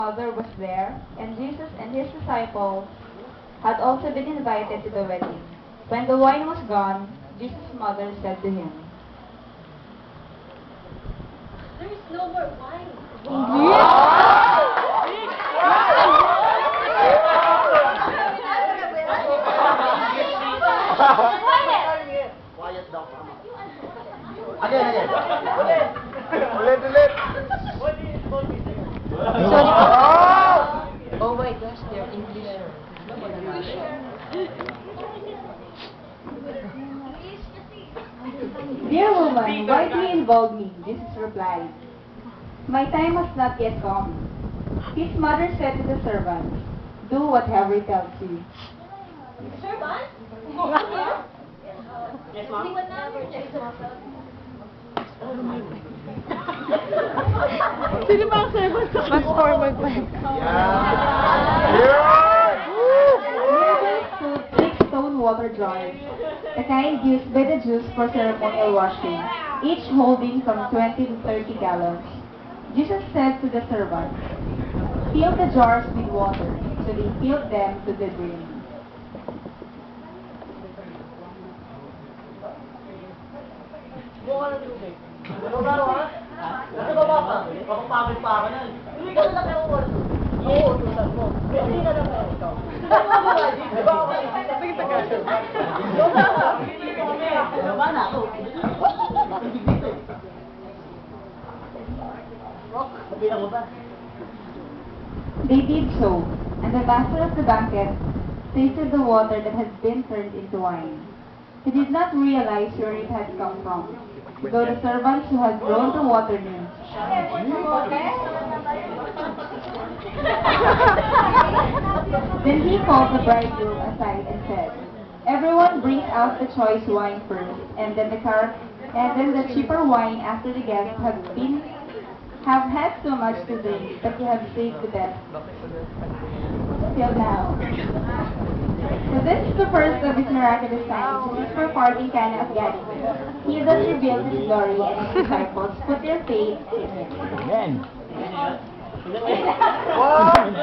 mother was there, and Jesus and his disciples had also been invited to the wedding. When the wine was gone, Jesus' mother said to him, There is no more wine. Quiet daw. Again. Ulit. Oh my gosh, they're English. "Dear woman, why do you involve me?" Jesus replied, "My time has not yet come." His mother said to the servants, "Do whatever he tells you." Servant? Yes, ma'am. Sino ba ang servant sa mas formal pa? Nearby stood 6 stone water jars, the kind used by the Jews for ceremonial washing, each holding from 20 to 30 gallons. Jesus said to the servants, "Fill the jars with water." So they filled them to the brim. Buka ng tubig. Ano ba ha? Ano ba bata? Papapagod pa ako nun. Hindi ka na kayo wala. Oo, tusan mo. Hindi ka na kayo ikaw. Di ba ako? Sige, taga. Ano ba na ako? Rock, mabilang mo ba? They did so, and the master of the banquet tasted the water that had been turned into wine. He did not realize where it had come from, though the servants who had brought the water knew. Then he called the bridegroom aside and said, "Everyone brings out the choice wine first, and then the cheaper wine after the guests have had so much to drink that you have saved the best till now." So this is the first of his miraculous signs. Jesus performed in Cana of Galilee. He thus revealed his glory, and his disciples put their faith in him. Amen. One!